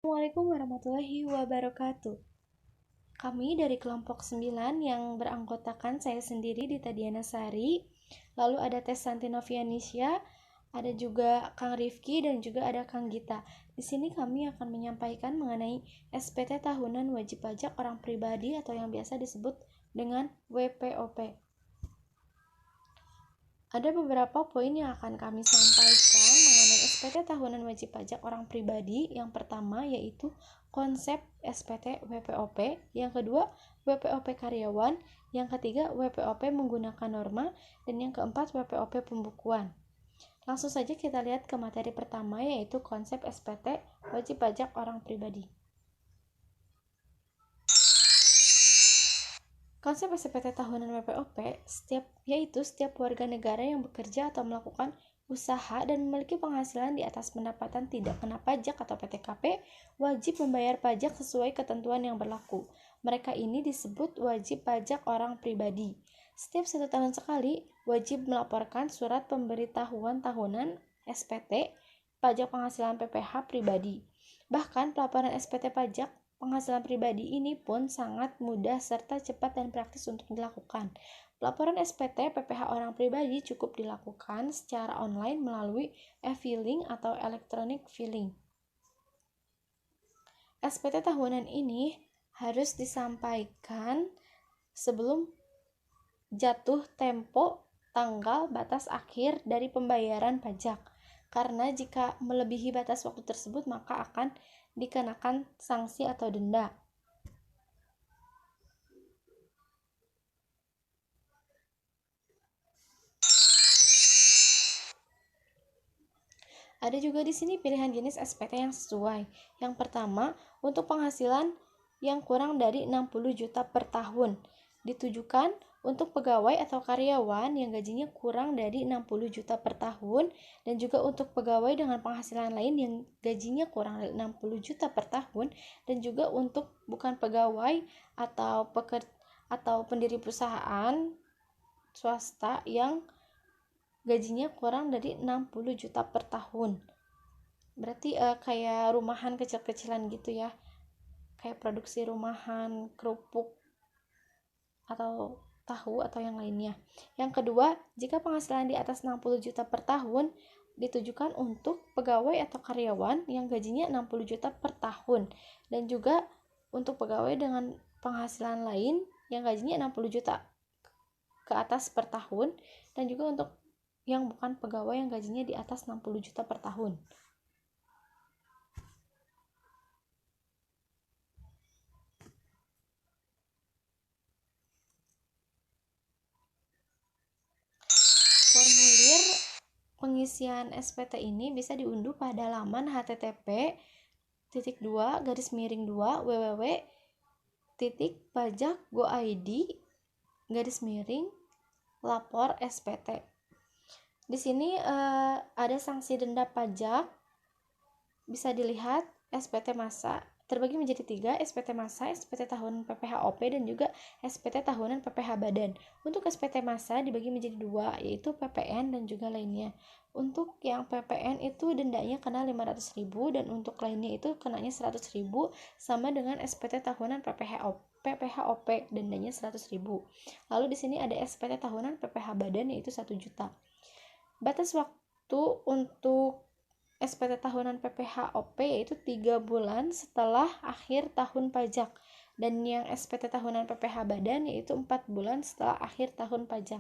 Assalamualaikum warahmatullahi wabarakatuh. Kami dari kelompok 9 yang beranggotakan saya sendiri Dita Diana Sari, lalu ada Tess Santi Novianisya, ada juga Kang Rifki dan juga ada Kang Gita. Di sini kami akan menyampaikan mengenai SPT tahunan wajib pajak orang pribadi atau yang biasa disebut dengan WPOP. Ada beberapa poin yang akan kami sampaikan mengenai SPT tahunan wajib pajak orang pribadi. Yang pertama yaitu konsep SPT WPOP, yang kedua WPOP karyawan, yang ketiga WPOP menggunakan norma, dan yang keempat WPOP pembukuan. Langsung saja kita lihat ke materi pertama yaitu konsep SPT wajib pajak orang pribadi. Konsep SPT tahunan WPOP yaitu setiap warga negara yang bekerja atau melakukan usaha dan memiliki penghasilan di atas pendapatan tidak kena pajak atau PTKP wajib membayar pajak sesuai ketentuan yang berlaku. Mereka ini disebut wajib pajak orang pribadi. Setiap 1 tahun sekali wajib melaporkan surat pemberitahuan tahunan SPT pajak penghasilan PPh pribadi. Bahkan pelaporan SPT pajak penghasilan pribadi ini pun sangat mudah serta cepat dan praktis untuk dilakukan. Pelaporan SPT PPh orang pribadi cukup dilakukan secara online melalui e-filing atau electronic filing. SPT tahunan ini harus disampaikan sebelum jatuh tempo tanggal batas akhir dari pembayaran pajak. Karena jika melebihi batas waktu tersebut maka akan dikenakan sanksi atau denda. Ada juga di sini pilihan jenis SPT yang sesuai. Yang pertama, untuk penghasilan yang kurang dari 60 juta per tahun, ditujukan untuk pegawai atau karyawan yang gajinya kurang dari 60 juta per tahun, dan juga untuk pegawai dengan penghasilan lain yang gajinya kurang dari 60 juta per tahun, dan juga untuk bukan pegawai atau pendiri perusahaan swasta yang gajinya kurang dari 60 juta per tahun. Berarti kayak rumahan kecil-kecilan gitu ya, kayak produksi rumahan, kerupuk atau tahu atau yang lainnya. Yang kedua, jika penghasilan di atas 60 juta per tahun, ditujukan untuk pegawai atau karyawan yang gajinya 60 juta per tahun, dan juga untuk pegawai dengan penghasilan lain yang gajinya 60 juta ke atas per tahun, dan juga untuk yang bukan pegawai yang gajinya di atas 60 juta per tahun. Formulir pengisian SPT ini bisa diunduh pada laman http://www.pajak.go.id/lapor SPT. Di sini ada sanksi denda pajak. Bisa dilihat SPT masa terbagi menjadi 3, SPT masa, SPT tahunan PPh OP, dan juga SPT tahunan PPh badan. Untuk SPT masa dibagi menjadi 2, yaitu PPN dan juga lainnya. Untuk yang PPN itu dendanya kena 500.000 dan untuk lainnya itu kenanya 100.000, sama dengan SPT tahunan PPh OP dendanya 100.000. Lalu di sini ada SPT tahunan PPh badan yaitu 1 juta. Batas waktu untuk SPT tahunan PPh OP yaitu 3 bulan setelah akhir tahun pajak, dan yang SPT tahunan PPh badan yaitu 4 bulan setelah akhir tahun pajak.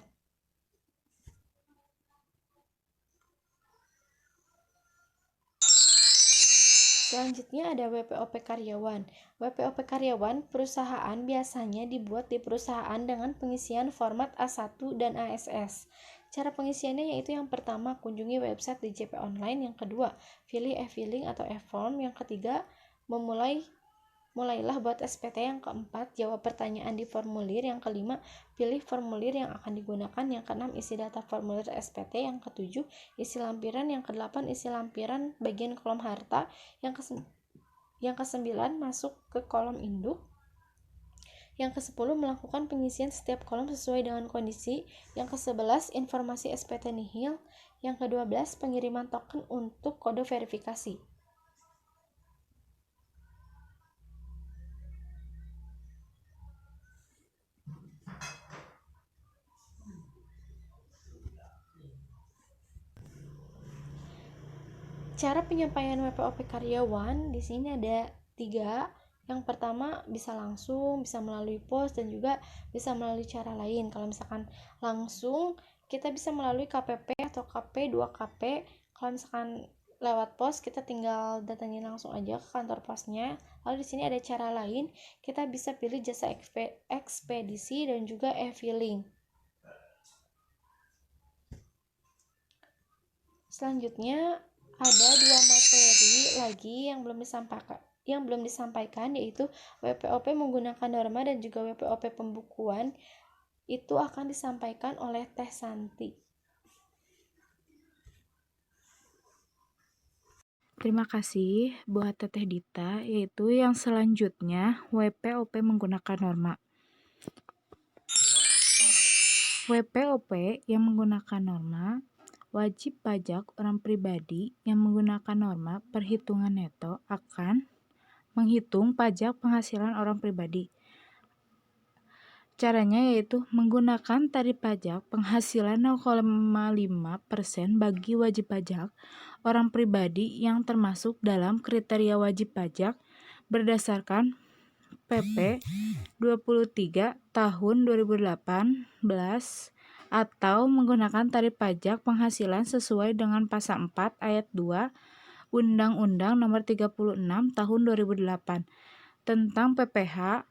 Selanjutnya ada WPOP karyawan. WPOP karyawan perusahaan biasanya dibuat di perusahaan dengan pengisian format A1 dan ASS. Cara pengisiannya yaitu yang pertama, kunjungi website DJP Online, yang kedua, pilih e-filing atau e-form, yang ketiga, mulailah buat SPT, yang keempat, jawab pertanyaan di formulir, yang kelima, pilih formulir yang akan digunakan, yang keenam, isi data formulir SPT, yang ketujuh, isi lampiran, yang kedelapan, isi lampiran bagian kolom harta, yang kesembilan, masuk ke kolom induk, yang ke-10 melakukan pengisian setiap kolom sesuai dengan kondisi, yang ke-11 informasi SPT nihil, yang ke-12 pengiriman token untuk kode verifikasi. Cara penyampaian WPOP karyawan di sini ada 3. Yang pertama bisa langsung, bisa melalui pos, dan juga bisa melalui cara lain. Kalau misalkan langsung, kita bisa melalui KPP atau KP 2KP. Kalau misalkan lewat pos, kita tinggal datangin langsung aja ke kantor posnya. Lalu di sini ada cara lain, kita bisa pilih jasa ekspedisi dan juga e-filing. Selanjutnya ada 2 materi lagi yang belum disampaikan, yaitu WPOP menggunakan norma dan juga WPOP pembukuan. Itu akan disampaikan oleh Teh Santi. Terima kasih buat Teteh Dita, yaitu yang selanjutnya WPOP menggunakan norma. WPOP yang menggunakan norma, wajib pajak orang pribadi yang menggunakan norma perhitungan neto akan menghitung pajak penghasilan orang pribadi. Caranya yaitu menggunakan tarif pajak penghasilan 0,5% bagi wajib pajak orang pribadi yang termasuk dalam kriteria wajib pajak berdasarkan PP 23 tahun 2018 atau menggunakan tarif pajak penghasilan sesuai dengan pasal 4 ayat 2 Undang-Undang Nomor 36 Tahun 2008 tentang PPh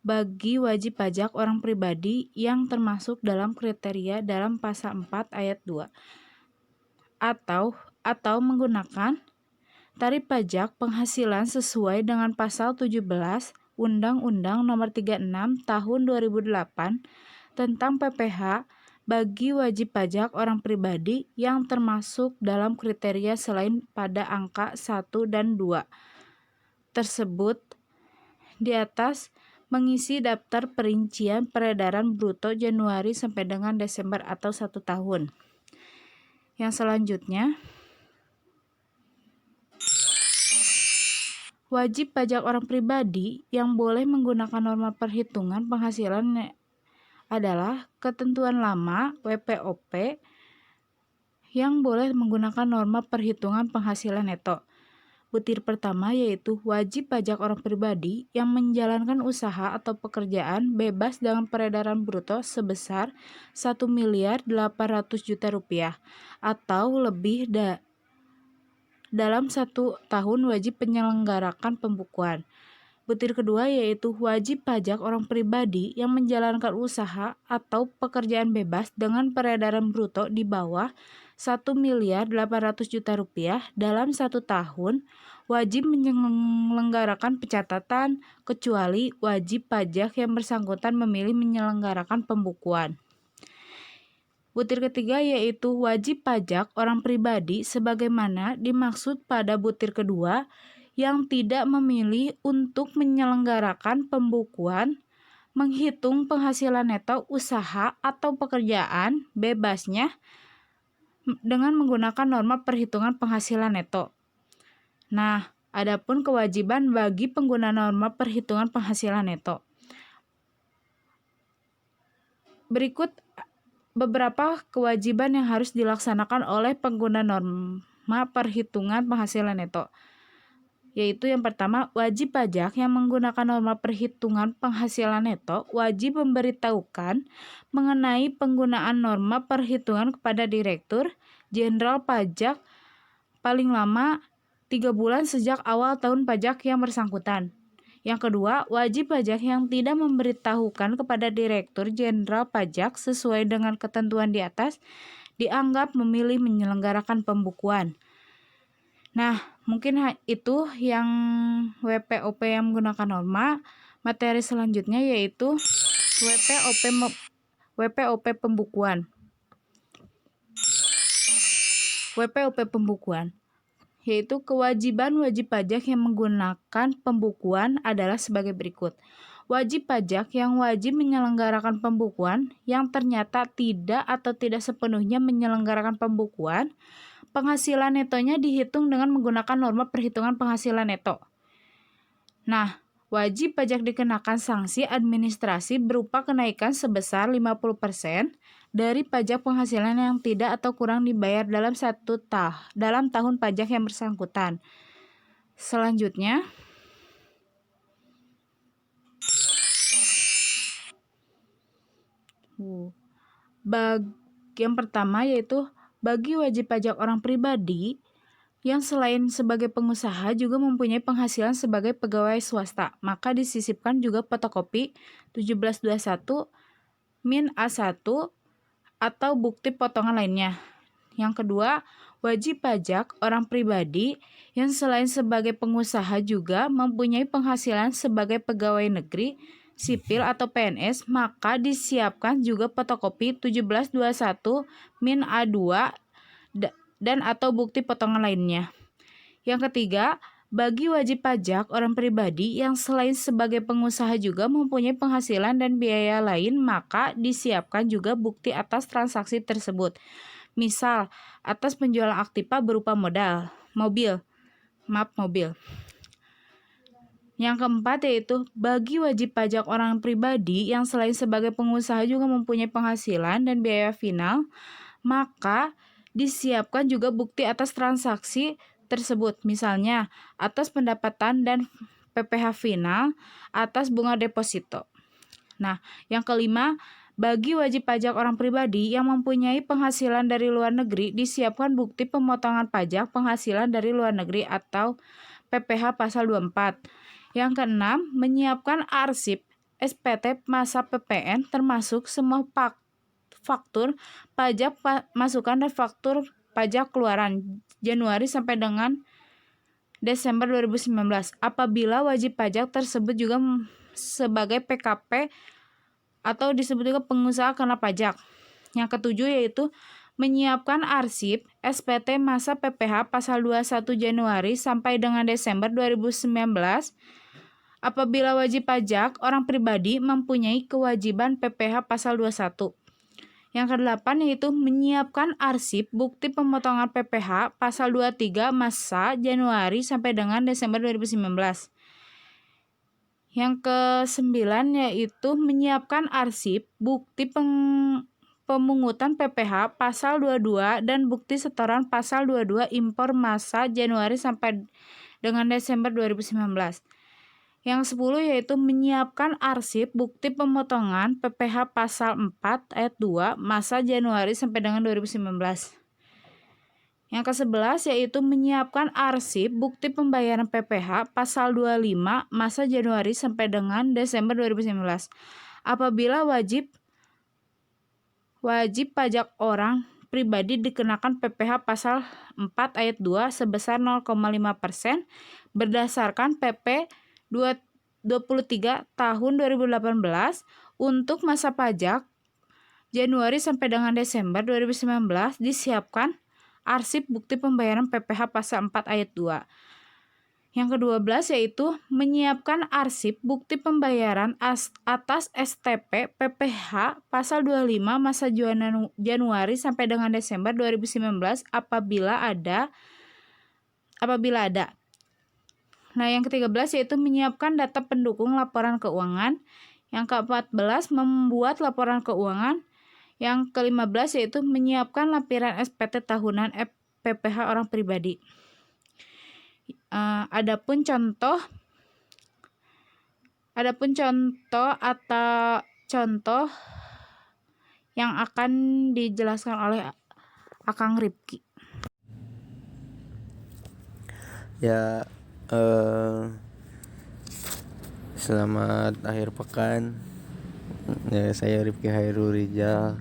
bagi wajib pajak orang pribadi yang termasuk dalam kriteria dalam pasal 4 ayat 2 atau menggunakan tarif pajak penghasilan sesuai dengan pasal 17 Undang-Undang Nomor 36 Tahun 2008 tentang PPh bagi wajib pajak orang pribadi yang termasuk dalam kriteria selain pada angka 1 dan 2 tersebut di atas mengisi daftar perincian peredaran bruto Januari sampai dengan Desember atau 1 tahun. Yang selanjutnya, wajib pajak orang pribadi yang boleh menggunakan norma perhitungan penghasilan adalah ketentuan lama WPOP yang boleh menggunakan norma perhitungan penghasilan neto. Butir pertama yaitu wajib pajak orang pribadi yang menjalankan usaha atau pekerjaan bebas dengan peredaran bruto sebesar 1.800.000.000 rupiah atau lebih dalam 1 tahun wajib menyelenggarakan pembukuan. Butir kedua yaitu wajib pajak orang pribadi yang menjalankan usaha atau pekerjaan bebas dengan peredaran bruto di bawah 1.800.000.000 rupiah dalam 1 tahun wajib menyelenggarakan pencatatan kecuali wajib pajak yang bersangkutan memilih menyelenggarakan pembukuan. Butir ketiga yaitu wajib pajak orang pribadi sebagaimana dimaksud pada butir kedua yang tidak memilih untuk menyelenggarakan pembukuan, menghitung penghasilan neto usaha atau pekerjaan bebasnya dengan menggunakan norma perhitungan penghasilan neto. Nah, adapun kewajiban bagi pengguna norma perhitungan penghasilan neto. Berikut beberapa kewajiban yang harus dilaksanakan oleh pengguna norma perhitungan penghasilan neto, yaitu yang pertama, wajib pajak yang menggunakan norma perhitungan penghasilan neto wajib memberitahukan mengenai penggunaan norma perhitungan kepada Direktur Jenderal Pajak paling lama 3 bulan sejak awal tahun pajak yang bersangkutan. Yang kedua, wajib pajak yang tidak memberitahukan kepada Direktur Jenderal Pajak sesuai dengan ketentuan di atas dianggap memilih menyelenggarakan pembukuan. Nah, mungkin itu yang WPOP yang menggunakan norma. Materi selanjutnya yaitu WPOP pembukuan. WPOP pembukuan yaitu kewajiban wajib pajak yang menggunakan pembukuan adalah sebagai berikut. Wajib pajak yang wajib menyelenggarakan pembukuan yang ternyata tidak atau tidak sepenuhnya menyelenggarakan pembukuan, penghasilan netonya dihitung dengan menggunakan norma perhitungan penghasilan neto. Nah, wajib pajak dikenakan sanksi administrasi berupa kenaikan sebesar 50% dari pajak penghasilan yang tidak atau kurang dibayar dalam tahun pajak yang bersangkutan. Selanjutnya, yang pertama yaitu bagi wajib pajak orang pribadi yang selain sebagai pengusaha juga mempunyai penghasilan sebagai pegawai swasta, maka disisipkan juga fotokopi 1721 min A1 atau bukti potongan lainnya. Yang kedua, wajib pajak orang pribadi yang selain sebagai pengusaha juga mempunyai penghasilan sebagai pegawai negeri, sipil atau PNS, maka disiapkan juga fotokopi 1721 min A2 dan atau bukti potongan lainnya. Yang ketiga, bagi wajib pajak orang pribadi yang selain sebagai pengusaha juga mempunyai penghasilan dan biaya lain, maka disiapkan juga bukti atas transaksi tersebut. Misal, atas penjualan aktiva berupa mobil. Yang keempat yaitu bagi wajib pajak orang pribadi yang selain sebagai pengusaha juga mempunyai penghasilan dan biaya final, maka disiapkan juga bukti atas transaksi tersebut, misalnya atas pendapatan dan PPh final atas bunga deposito. Nah, yang kelima, bagi wajib pajak orang pribadi yang mempunyai penghasilan dari luar negeri disiapkan bukti pemotongan pajak penghasilan dari luar negeri atau PPh pasal 24. Yang keenam, menyiapkan arsip SPT masa PPN termasuk semua faktur pajak masukan dan faktur pajak keluaran Januari sampai dengan Desember 2019 apabila wajib pajak tersebut juga sebagai PKP atau disebut juga pengusaha kena pajak. Yang ketujuh yaitu menyiapkan arsip SPT masa PPh pasal 21 Januari sampai dengan Desember 2019 apabila wajib pajak orang pribadi mempunyai kewajiban PPh pasal 21. Yang kedelapan yaitu menyiapkan arsip bukti pemotongan PPh pasal 23 masa Januari sampai dengan Desember 2019. Yang kesembilan yaitu menyiapkan arsip bukti pemungutan PPh pasal 22 dan bukti setoran pasal 22 impor masa Januari sampai dengan Desember 2019. Yang 10 yaitu menyiapkan arsip bukti pemotongan PPh pasal 4 ayat 2 masa Januari sampai dengan 2019. Yang ke-11 yaitu menyiapkan arsip bukti pembayaran PPh pasal 25 masa Januari sampai dengan Desember 2019. Apabila wajib pajak orang pribadi dikenakan PPh pasal 4 ayat 2 sebesar 0,5% berdasarkan PP 23 tahun 2018 untuk masa pajak Januari sampai dengan Desember 2019 disiapkan arsip bukti pembayaran PPh pasal 4 ayat 2. Yang ke-12 yaitu menyiapkan arsip bukti pembayaran atas STP PPh pasal 25 masa Januari sampai dengan Desember 2019 apabila ada. Nah, yang ke-13 yaitu menyiapkan data pendukung laporan keuangan. Yang ke-14 membuat laporan keuangan. Yang ke-15 yaitu menyiapkan lampiran SPT tahunan PPh orang pribadi. Adapun contoh yang akan dijelaskan oleh Akang Ripki. Ya, selamat akhir pekan. Ya, saya Ripki Hairul Rijal,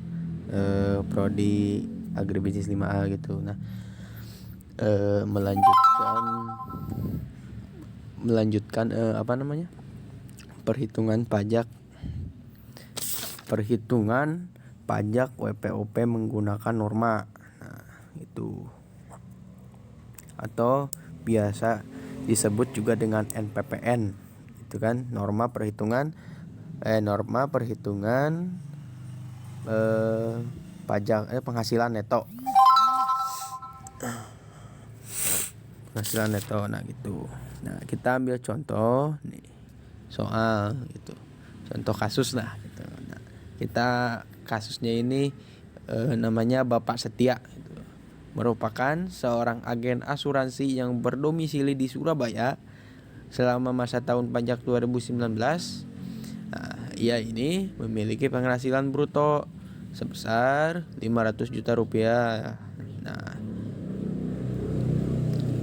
prodi Agribisnis 5A gitu. Nah, melanjutkan perhitungan pajak WPOP menggunakan norma. Nah, itu atau biasa disebut juga dengan NPPN, itu kan norma perhitungan pajak penghasilan neto. Nah gitu. Nah, kita ambil contoh nih soal gitu. Contoh kasus lah gitu. Nah, kita kasusnya ini namanya Bapak Setia gitu. Merupakan seorang agen asuransi yang berdomisili di Surabaya selama masa tahun pajak 2019. Nah, ia ini memiliki penghasilan bruto sebesar 500 juta rupiah. Nah,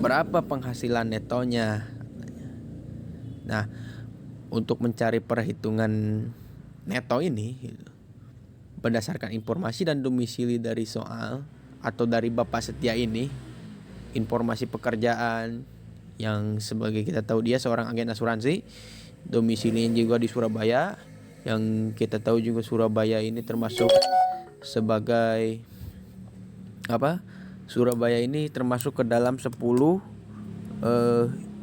berapa penghasilan netonya? Nah, untuk mencari perhitungan neto ini gitu, berdasarkan informasi dan domisili dari soal atau dari Bapak Setia ini, informasi pekerjaan yang sebagai kita tahu dia seorang agen asuransi, domisilinya juga di Surabaya, yang kita tahu juga Surabaya ini termasuk sebagai apa? Surabaya ini termasuk ke dalam 10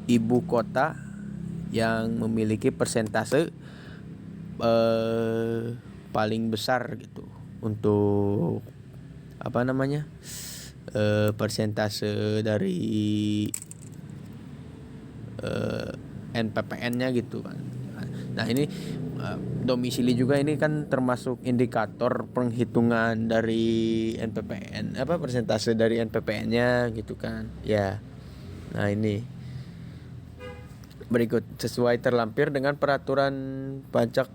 ibu kota yang memiliki persentase paling besar gitu untuk apa namanya persentase dari NPPN-nya gitu kan. Nah ini domisili juga ini kan termasuk indikator penghitungan dari NPPN, apa persentase dari NPPN-nya gitu kan ya. Nah ini berikut sesuai terlampir dengan peraturan pajak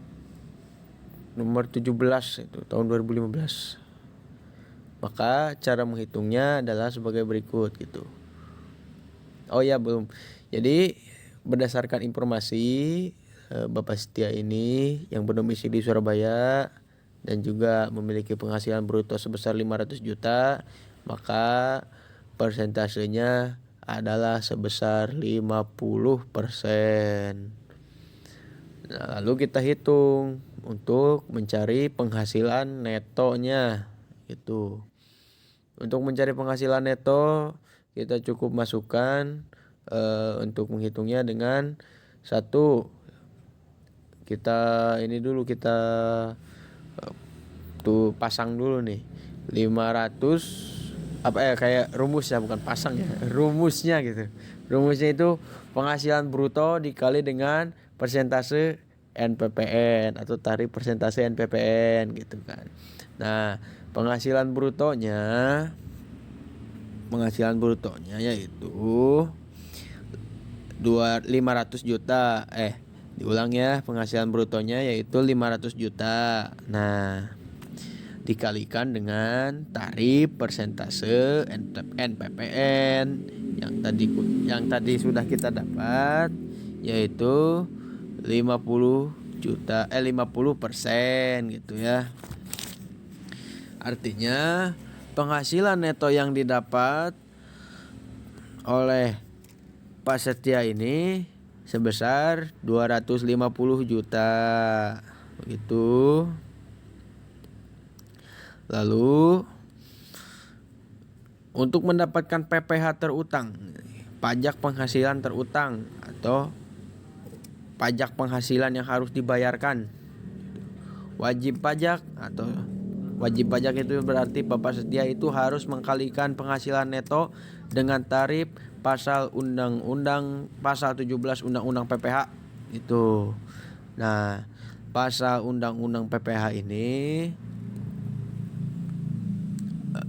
nomor 17 itu tahun 2015. Maka cara menghitungnya adalah sebagai berikut gitu. Oh ya belum. Jadi berdasarkan informasi Bapak Setia ini yang berdomisili di Surabaya dan juga memiliki penghasilan bruto sebesar 500 juta, maka persentasenya adalah sebesar 50%. Nah, lalu kita hitung untuk mencari penghasilan netonya gitu. Untuk mencari penghasilan neto kita cukup masukkan untuk menghitungnya dengan satu, kita ini dulu kita tuh pasang dulu nih 500 kayak rumus ya, bukan pasang ya, rumusnya gitu. Rumusnya itu penghasilan bruto dikali dengan persentase NPPN atau tarif persentase NPPN gitu kan. Nah, penghasilan brutonya yaitu 500 juta. Diulang ya, penghasilan brutonya yaitu 500 juta. Nah, dikalikan dengan tarif persentase NPPN yang tadi sudah kita dapat yaitu 50% gitu ya. Artinya penghasilan neto yang didapat oleh Pak Setia ini sebesar 250 juta begitu. Lalu untuk mendapatkan PPh terutang, pajak penghasilan terutang atau pajak penghasilan yang harus dibayarkan, wajib pajak itu berarti Bapak Setia itu harus mengkalikan penghasilan neto dengan tarif pasal 17 Undang-Undang PPh itu. Nah, pasal Undang-Undang PPh ini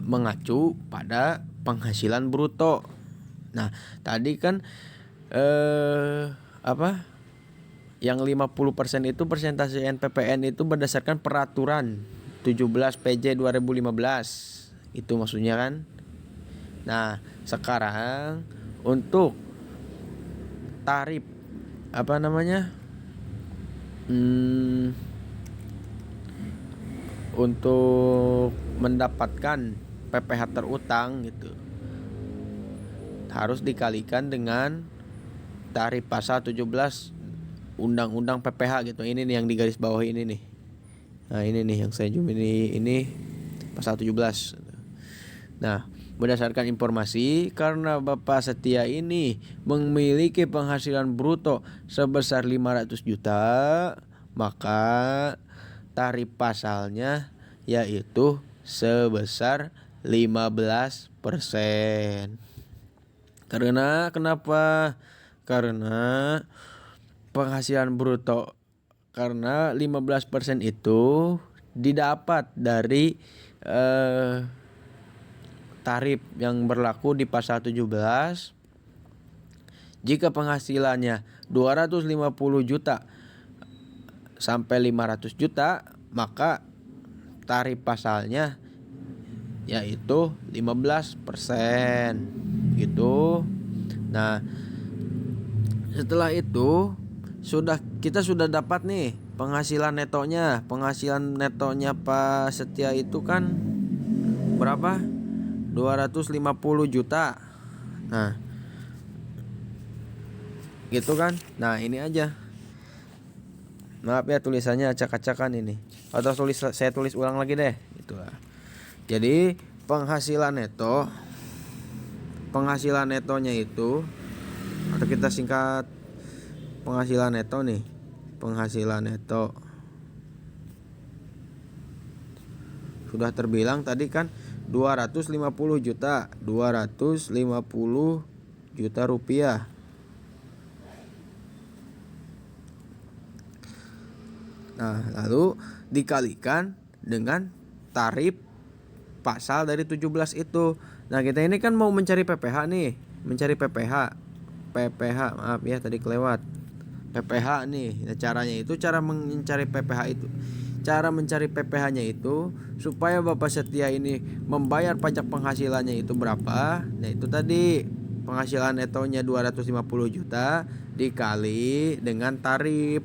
mengacu pada penghasilan bruto. Nah, tadi kan yang 50% itu persentase NPPN itu berdasarkan peraturan 17 PJ 2015. Itu maksudnya kan. Nah, sekarang untuk tarif untuk mendapatkan PPh terutang gitu harus dikalikan dengan tarif pasal 17 Undang-Undang PPh gitu. Ini nih yang di garis bawah ini nih. Nah, ini nih yang saya zoom ini pasal 17. Nah, berdasarkan informasi karena Bapak Setia ini memiliki penghasilan bruto sebesar 500 juta, maka tarif pasalnya yaitu sebesar 15%. Kenapa? Karena penghasilan bruto, karena 15% itu didapat dari tarif yang berlaku di pasal 17. Jika penghasilannya 250 juta sampai 500 juta, maka tarif pasalnya yaitu 15% gitu. Nah, setelah itu kita sudah dapat nih penghasilan netonya. Penghasilan netonya Pak Setia itu kan berapa? 250 juta. Nah, gitu kan. Nah, ini aja. Maaf ya tulisannya acak-acakan ini. Atau saya tulis ulang lagi deh. Itulah. Jadi penghasilan netonya itu, atau kita singkat penghasilan neto nih. Penghasilan neto sudah terbilang tadi kan 250 juta rupiah. Nah, lalu dikalikan dengan tarif pasal dari 17 itu. Nah, kita ini kan mau mencari PPH nih, maaf ya tadi kelewat. PPH nih. Nah, cara mencari PPH itu. Cara mencari PPH-nya itu supaya Bapak Setia ini membayar pajak penghasilannya itu berapa? Nah, itu tadi penghasilan netonya 250 juta dikali dengan tarif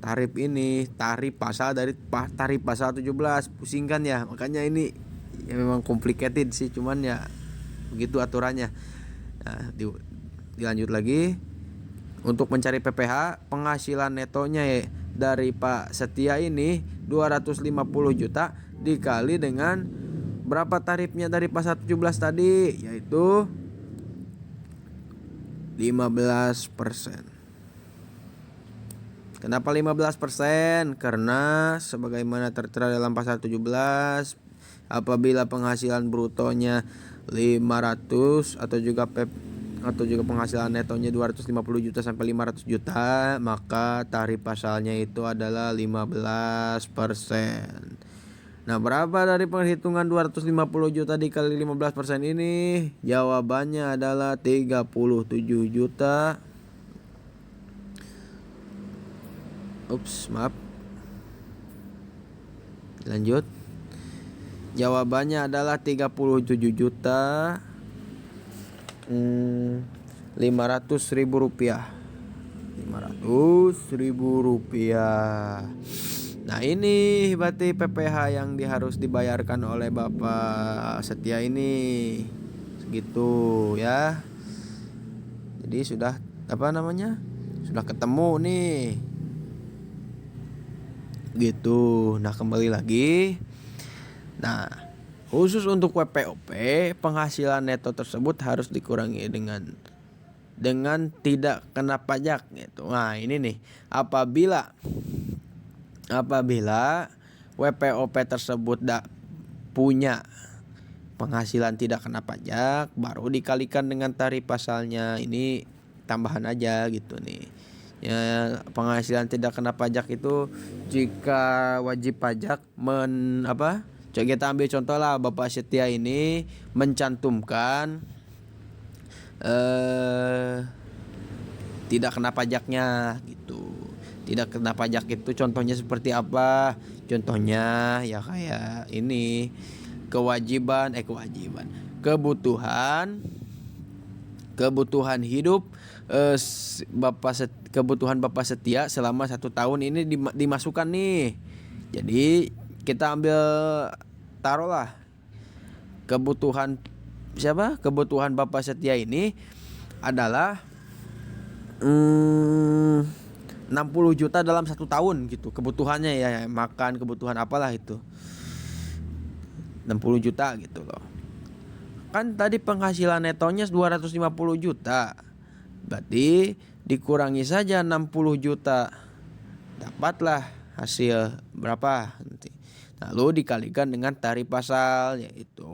tarif pasal 17. Pusingkan ya, makanya ini ya memang complicated sih, cuman ya begitu aturannya. Nah, dilanjut lagi. Untuk mencari PPH, penghasilan netonya dari Pak Setia ini 250 juta dikali dengan berapa tarifnya dari pasal 17 tadi, yaitu 15%. Kenapa 15%? Karena sebagaimana tertera dalam pasal 17, apabila penghasilan brutonya 500 atau juga penghasilan netonya 250 juta sampai 500 juta, maka tarif pasalnya itu adalah 15%. Nah, berapa dari perhitungan 250 juta dikali 15% ini? Jawabannya adalah 37 juta. Maaf. Lanjut. Jawabannya adalah 37 juta 500.000 rupiah. 500.000 rupiah. Nah, ini berarti PPH yang harus dibayarkan oleh Bapak Setia ini. Segitu ya. Jadi sudah sudah ketemu nih. Gitu. Nah, kembali lagi. Nah, khusus untuk WPOP, penghasilan neto tersebut harus dikurangi dengan tidak kena pajak gitu. Nah, ini nih, apabila WPOP tersebut punya penghasilan tidak kena pajak, baru dikalikan dengan tarif pasalnya. Ini tambahan aja gitu nih. Ya, penghasilan tidak kena pajak itu jika wajib pajak coba kita ambil contoh lah, Bapak Setia ini mencantumkan tidak kena pajaknya gitu. Tidak kena pajak itu contohnya seperti apa? Contohnya ya kayak ini, kebutuhan hidup kebutuhan Bapak Setia selama 1 tahun ini dimasukkan nih. Jadi kita taruhlah kebutuhan Bapak Setia ini adalah 60 juta dalam 1 tahun gitu. Kebutuhannya ya makan, kebutuhan apalah itu. 60 juta gitu loh. Kan tadi penghasilan netonya 250 juta. Berarti dikurangi saja 60 juta. Dapatlah hasil berapa nanti. Lalu dikalikan dengan tarif pasal, yaitu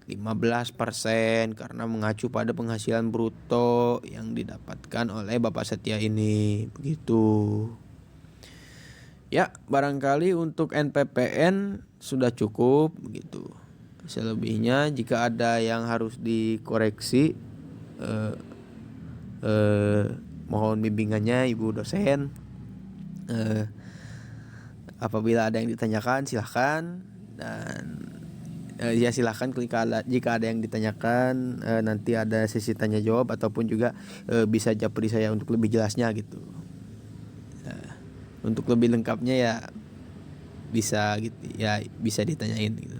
15% karena mengacu pada penghasilan bruto yang didapatkan oleh Bapak Setia ini. Begitu. Ya, barangkali untuk NPPN sudah cukup begitu. Selebihnya jika ada yang harus dikoreksi mohon bimbingannya Ibu dosen. Apabila ada yang ditanyakan silahkan, dan ya silahkan jika ada yang ditanyakan, nanti ada sesi tanya jawab ataupun juga bisa japri saya untuk lebih jelasnya gitu. Untuk lebih lengkapnya ya bisa gitu ya, bisa ditanyain gitu.